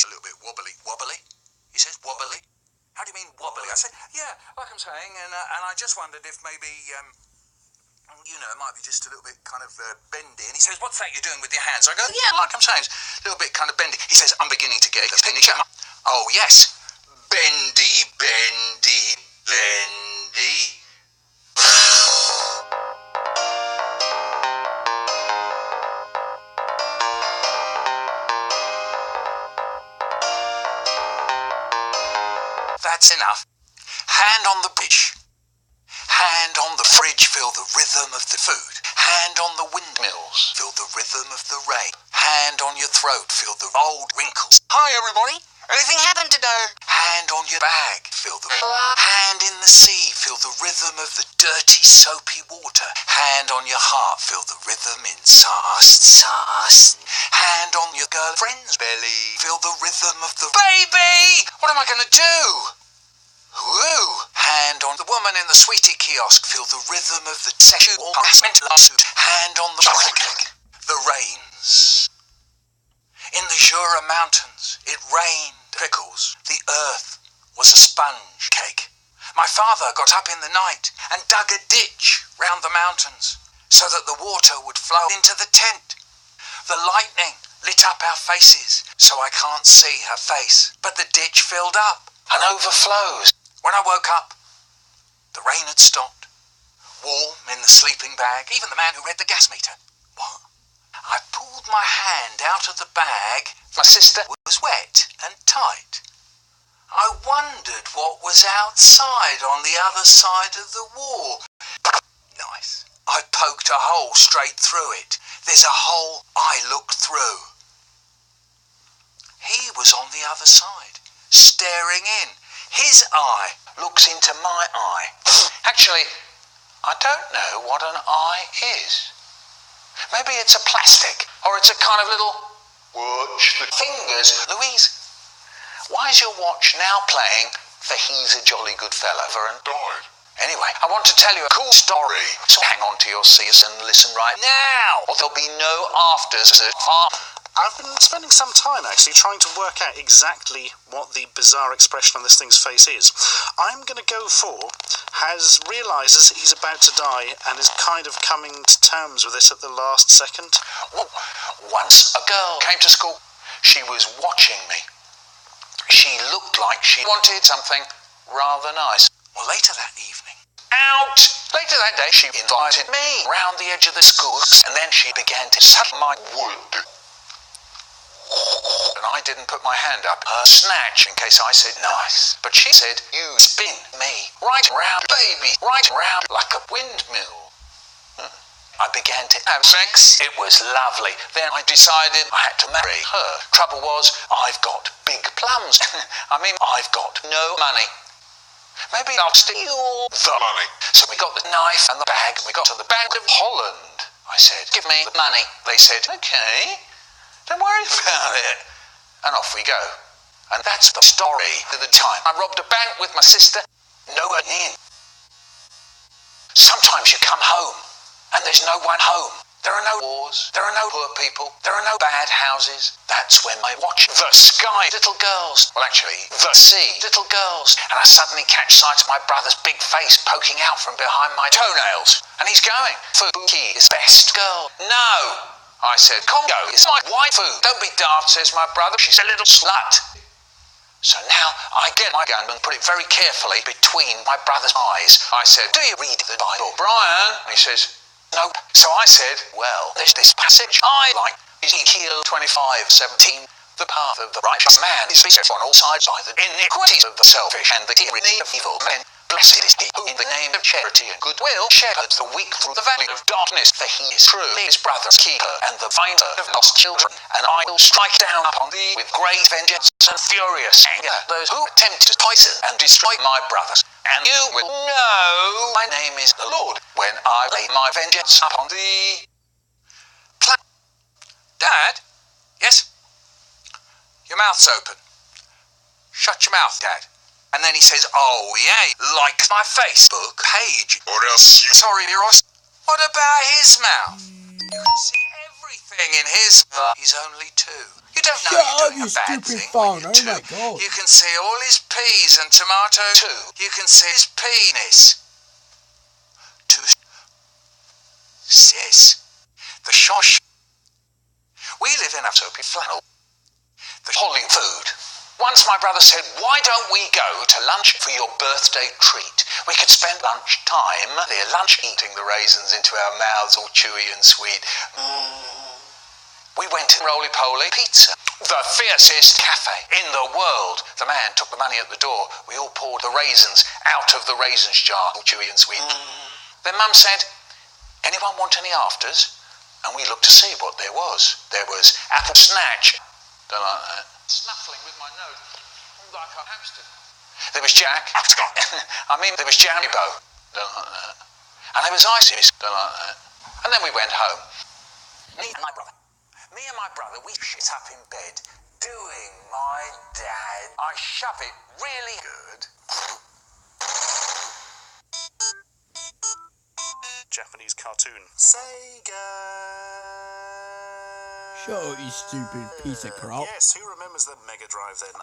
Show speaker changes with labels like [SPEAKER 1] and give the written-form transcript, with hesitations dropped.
[SPEAKER 1] He's a little bit wobbly. Wobbly? He says wobbly. How do you mean wobbly? I said, yeah, like I'm saying, and I just wondered if maybe, it might be just a little bit kind of bendy. And he says, what's that you're doing with your hands? I go, yeah, like I'm saying, it's a little bit kind of bendy. He says, I'm beginning to get the picture. Oh, yes. Bendy, bendy, bendy. That's enough. Hand on the bridge. Hand on the fridge, feel the rhythm of the food. Hand on the windmills, feel the rhythm of the rain. Hand on your throat, feel the old wrinkles. Hi everybody, anything happened today? Hand on your bag, feel the hand in the sea, feel the rhythm of the dirty soapy water. Hand on your heart, feel the rhythm in sauce. Hand on your girlfriend's belly, feel the rhythm of the baby. What am I gonna do? Woo! Hand on the woman in the sweetie kiosk, feel the rhythm of the sexual harassment lawsuit. Hand on the chocolate cake. The rains. In the Jura mountains, it rained prickles. The earth was a sponge cake. My father got up in the night and dug a ditch round the mountains so that the water would flow into the tent. The lightning lit up our faces so I can't see her face, but the ditch filled up and overflows. When I woke up, the rain had stopped. Warm in the sleeping bag, even the man who read the gas meter. What? I pulled my hand out of the bag. My sister was wet and tight. I wondered what was outside on the other side of the wall. Nice. I poked a hole straight through it. There's a hole I looked through. He was on the other side, staring in. His eye looks into my eye. Actually, I don't know what an eye is. Maybe it's a plastic, or it's a kind of little watch the fingers. Louise, why is your watch now playing for He's a Jolly Good Fella and died? Anyway, I want to tell you a cool story. So hang on to your seats and listen right now, or there'll be no afters.
[SPEAKER 2] I've been spending some time actually trying to work out exactly what the bizarre expression on this thing's face is. I'm going to go for realises he's about to die and is kind of coming to terms with it at the last second.
[SPEAKER 1] Once a girl came to school. She was watching me. She looked like she wanted something rather nice. Well, later that evening, later that day, she invited me round the edge of the school, and then she began to suck my wood. And I didn't put my hand up her snatch in case I said nice. But she said, you spin me right round, baby, right round like a windmill. I began to have sex. It was lovely. Then I decided I had to marry her. Trouble was, I've got big plums. I've got no money. Maybe I'll steal the money. So we got the knife and the bag, and we got to the Bank of Holland. I said, give me the money. They said, okay. Don't worry about it. And off we go. And that's the story of the time I robbed a bank with my sister. No one in. Sometimes you come home and there's no one home. There are no wars. There are no poor people. There are no bad houses. That's when I watch the sky, little girls. Well, actually, the sea, little girls. And I suddenly catch sight of my brother's big face poking out from behind my toenails. And he's going, Fuki is best girl. No. I said, Congo is my waifu. Don't be daft, says my brother. She's a little slut. So now I get my gun and put it very carefully between my brother's eyes. I said, do you read the Bible, Brian? And he says, no. So I said, well, there's this passage I like. Ezekiel 25:17. The path of the righteous man is beset on all sides by the iniquities of the selfish and the tyranny of evil men. Blessed is he who in the name of charity and goodwill shepherds the weak through the valley of darkness, for he is truly his brother's keeper and the finder of lost children. And I will strike down upon thee with great vengeance and furious anger those who attempt to poison and destroy my brothers. And you will know my name is the Lord when I lay my vengeance upon thee. Dad? Yes? Your mouth's open. Shut your mouth, Dad. And then he says, oh yeah, like my Facebook page. Or else you... Sorry, Rosen. What about his mouth? You can see everything. everything in his... He's only 2. You don't know you're doing a bad thing when you're 2.
[SPEAKER 3] Oh my God.
[SPEAKER 1] You can see all his peas and tomatoes too. You can see his penis. 2 says the shosh. We live in a soapy flannel. The holy food. Once my brother said, why don't we go to lunch for your birthday treat? We could spend lunch time, their lunch eating the raisins into our mouths all chewy and sweet. We went to roly-poly pizza, the fiercest cafe in the world. The man took the money at the door. We all poured the raisins out of the raisins jar, all chewy and sweet. Then Mum said, anyone want any afters? And we looked to see what there was. There was apple snatch. Don't like that. Snuffling with my nose, like a hamster. There was Jack. there was Jambo. Don't like that. And there was Isis. Don't like that. And then we went home. Me and my brother, we shit up in bed, doing my dad. I shove it really good.
[SPEAKER 2] Japanese cartoon. Sega.
[SPEAKER 3] Shut up, you stupid piece of crap.
[SPEAKER 2] Yes, who remembers the Mega Drive then?